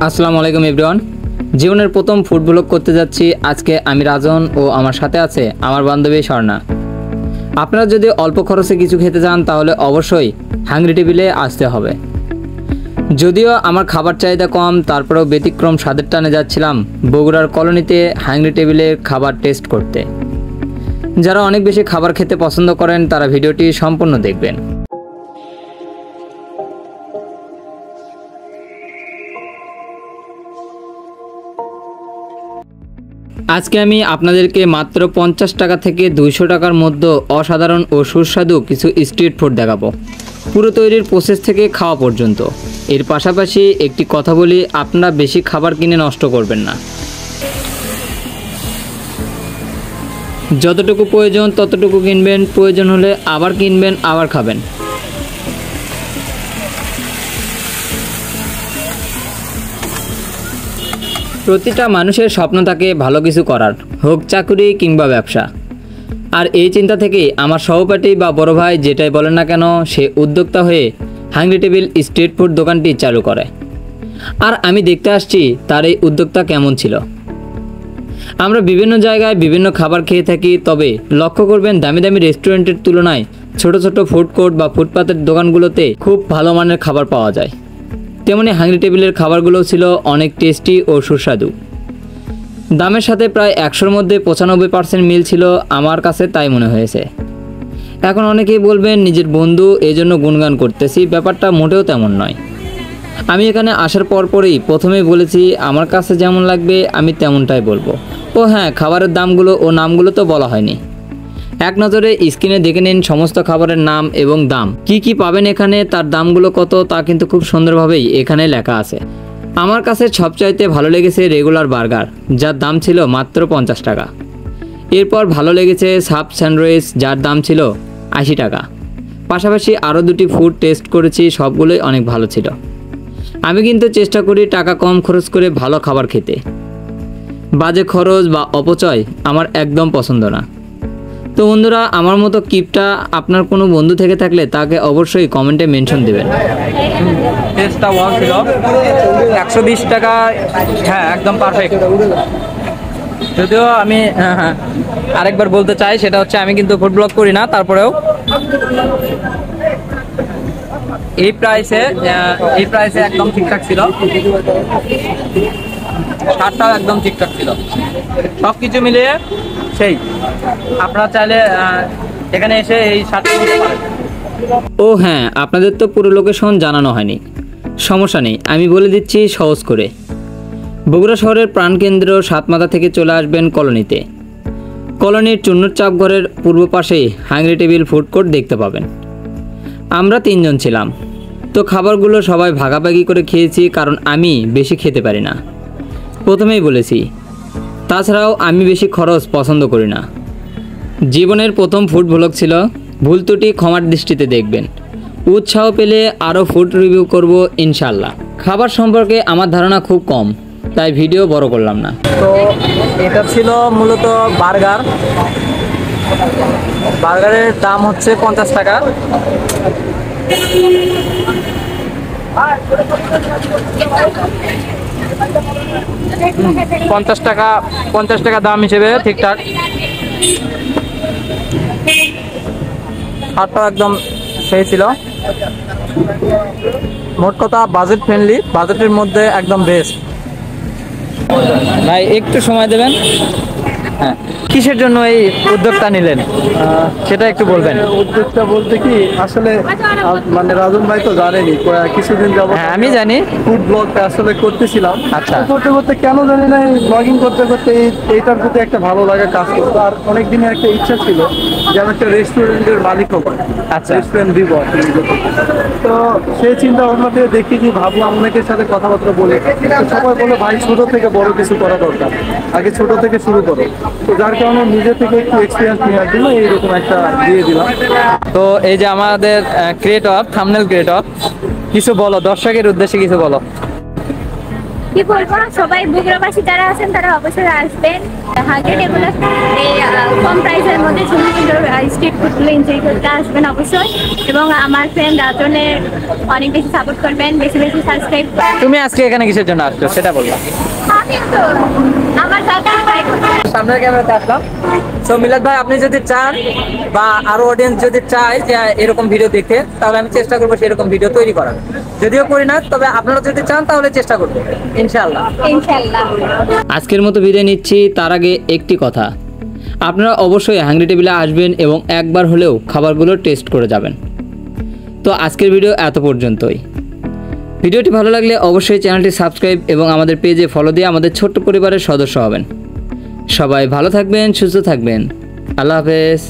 আসসালামু আলাইকুম এভরিওয়ান। জীবনের প্রথম ফুড ব্লগ করতে যাচ্ছি। আজকে আমি রাজন ও আমার সাথে আছে আমার বান্ধবী স্বর্ণা। আপনারা যদি অল্প খরচে কিছু খেতে চান তাহলে অবশ্যই হাংরি টেবিলে আসতে হবে। যদিও আমার খাবার চাহিদা কম, তারপরেও ব্যতিক্রম স্বাদের টানে যাচ্ছিলাম বগুড়ার কলোনিতে হাংরি টেবিলের খাবার টেস্ট করতে। যারা অনেক বেশি খাবার খেতে পছন্দ করেন তারা ভিডিওটি সম্পূর্ণ দেখবেন। আজকে আমি আপনাদেরকে মাত্র 50 টাকা থেকে 200 টাকার মধ্যে অসাধারণ ও সুস্বাদু কিছু স্ট্রিট ফুড দেখাবো, পুরো তৈরির প্রসেস থেকে খাওয়া পর্যন্ত। এর পাশাপাশি একটি কথা বলি, আপনারা বেশি খাবার কিনে নষ্ট করবেন না। যতটুকু প্রয়োজন ততটুকু কিনবেন, প্রয়োজন হলে আবার কিনবেন, আবার খাবেন। প্রতিটা মানুষের স্বপ্ন থাকে ভালো কিছু করার, হোক চাকরি কিংবা ব্যবসা। আর এই চিন্তা থেকেই আমার সহপাঠী বা বড় ভাই যেটাই বলেন না কেন, সে উদ্যোক্তা হয়ে হাংরি টেবিল স্ট্রিট ফুড দোকানটি চালু করে। আর আমি দেখতে আসছি তার এই উদ্যোক্তা কেমন ছিল। আমরা বিভিন্ন জায়গায় বিভিন্ন খাবার খেয়ে থাকি, তবে লক্ষ্য করবেন দামি দামি রেস্টুরেন্টের তুলনায় ছোট ছোট ফুড কোর্ট বা ফুটপাতের দোকানগুলোতে খুব ভালো মানের খাবার পাওয়া যায়। তেমনি হাংরি টেবিলের খাবারগুলো ছিল অনেক টেস্টি ও সুস্বাদু। দামের সাথে প্রায় 100-র মধ্যে 95% মিল ছিল, আমার কাছে তাই মনে হয়েছে। এখন অনেকেই বলবেন নিজের বন্ধু, এজন্য গুণগান করতেছি। ব্যাপারটা মোটেও তেমন নয়। আমি এখানে আসার পরপরই প্রথমেই বলেছি আমার কাছে যেমন লাগবে আমি তেমনটাই বলবো। ও হ্যাঁ, খাবারের দামগুলো ও নামগুলো তো বলা হয়নি। এক নজরে স্ক্রিনে দেখে নিন সমস্ত খাবারের নাম এবং দাম, কি কি পাবেন এখানে, তার দামগুলো কত তা কিন্তু খুব সুন্দরভাবেই এখানে লেখা আছে। আমার কাছে সবচাইতে ভালো লেগেছে রেগুলার বার্গার, যার দাম ছিল মাত্র 50 টাকা। এরপর ভালো লেগেছে সাব স্যান্ডউইচ, যার দাম ছিল 80 টাকা। পাশাপাশি আরও দুটি ফুড টেস্ট করেছি, সবগুলোই অনেক ভালো ছিল। আমি কিন্তু চেষ্টা করি টাকা কম খরচ করে ভালো খাবার খেতে। বাজে খরচ বা অপচয় আমার একদম পছন্দ না। তো বন্ধুরা, আমার মতো কিপটা আপনার কোনো বন্ধু থেকে থাকলে তাকে অবশ্যই কমেন্টে মেনশন দেবেন। টেস্টটা ওয়াও ছিল, 120 টাকা, হ্যাঁ একদম পারফেক্ট। যদিও আমি আরেকবার বলতে চাই, সেটা হচ্ছে আমি কিন্তু ফুড ব্লগ করি না, তারপরেও এই প্রাইসে একদম ঠিকঠাক ছিল। স্বাদটাও একদম ঠিকঠাক ছিল। সব কিছু মিলিয়ে সেই আপনারা চাইলে এখানে এসে এই স্বাদটা নিতে পারেন। ও হ্যাঁ, আপনাদের তো পুরো লোকেশন জানানো হয়নি, সমস্যা নেই, আমি বলে দিচ্ছি সহজ করে। বগুড়া শহরের প্রাণকেন্দ্র সাতমাথা থেকে চলে আসবেন কলোনিতে। কলোনির চুন্নুর চাপ ঘরের পূর্ব পাশেই হাংরি টেবিল ফুড কোর্ট দেখতে পাবেন। আমরা 3 জন ছিলাম, তো খাবারগুলো সবাই ভাগাভাগি করে খেয়েছি, কারণ আমি বেশি খেতে পারি না, প্রথমেই বলেছি। তাছাড়াও আমি বেশি খরচ পছন্দ করি না। জীবনের প্রথম ফুড ব্লগ ছিল, ভুল ত্রুটি ক্ষমার দৃষ্টিতে দেখবেন। উৎসাহ পেলে আরও ফুড রিভিউ করব ইনশাল্লাহ। খাবার সম্পর্কে আমার ধারণা খুব কম, তাই ভিডিও বড় করলাম না। তো এটা ছিল মূলত বার্গার। বার্গারের দাম হচ্ছে 50 টাকা। 50 টাকা দাম হিসেবে ঠিকঠাক। হাটটা একদম সেই ছিল। মোট কথা বাজেট ফ্রেন্ডলি, বাজেটের মধ্যে একদম বেস্ট। ভাই একটু সময় দেবেন। হ্যাঁ, কিসের জন্য এই উদ্যোগটা নিলেন সেটা একটু বলবেন। উদ্যোগটা বলতে কি, আসলে মানে রাজন ভাই তো জানেনি, কিছুদিন যাবত হ্যাঁ আমি জানি ফুড ব্লগটা আসলে করতেছিলাম। আচ্ছা। করতে করতে কেন জানি না ব্লগিং করতে করতে এইটার প্রতি একটা ভালো লাগা কাজ করতো। আর অনেক দিনের একটা ইচ্ছা ছিল যে আমি একটা রেস্টুরেন্টের মালিক হবো। আচ্ছা। রেস্টুরেন্ট দিব। তো সেই চিন্তা ভাবনা থেকে দেখি কি ভাবলাম, অনেকের সাথে কথাবার্তা বলে সবাই বলে ভাই ছোট থেকে বড় কিছু করা দরকার, আগে ছোট থেকে শুরু করো। তো যার কারণে নিজে থেকে একটু এক্সপিরিয়েন্স নেওয়ার জন্য এইরকম একটা দিয়ে দিলাম। তো এই যে আমাদের ক্রিয়েটর, থাম্বনেল ক্রিয়েটর, কিছু বলো দর্শকের উদ্দেশ্যে, কিছু বলো। কি বলবো, সবাই বগুড়াবাসী যারা আছেন তারা অবশ্যই আসবেন। হাঙ্গরি টেবিল এই কম প্রাইসের মধ্যে সুন্দর সুন্দর স্ট্রিট ফুডগুলো এনজয় করতে আসবেন অবশ্যই। এবং আমার ফ্রেন্ড রাজনের অনেক বেশি সাপোর্ট করবেন, বেশি বেশি সাবস্ক্রাইব করবেন। তুমি আজকে এখানে কিসের জন্য আসছো সেটা বলবা। আমি তো আমার সাথে ট্রাই করতে সামনের ক্যামেরাতে আসলাম। সো মিলাদ ভাই, আপনি যদি চান বা আরো অডিয়েন্স যদি চায় যে এরকম ভিডিও দেখতে, তাহলে আমি চেষ্টা করবো সেরকম ভিডিও তৈরি করার। যদিও করি না, তবে আপনারা যদি চান তাহলে চেষ্টা করবো ইনশাআল্লাহ। ইনশাআল্লাহ। আজকের মতো বিদায় নিচ্ছি। তার আগে একটি কথা, আপনারা অবশ্যই হাংরি টেবিলে আসবেন এবং একবার হলেও খাবারগুলো টেস্ট করে যাবেন। তো আজকের ভিডিও এত পর্যন্তই। ভিডিওটি ভালো লাগলে অবশ্যই চ্যানেলটি সাবস্ক্রাইব এবং আমাদের পেজে ফলো দিয়ে আমাদের ছোট্ট পরিবারের সদস্য হবেন। সবাই ভালো থাকবেন, সুস্থ থাকবেন। আল্লাহ হাফেজ।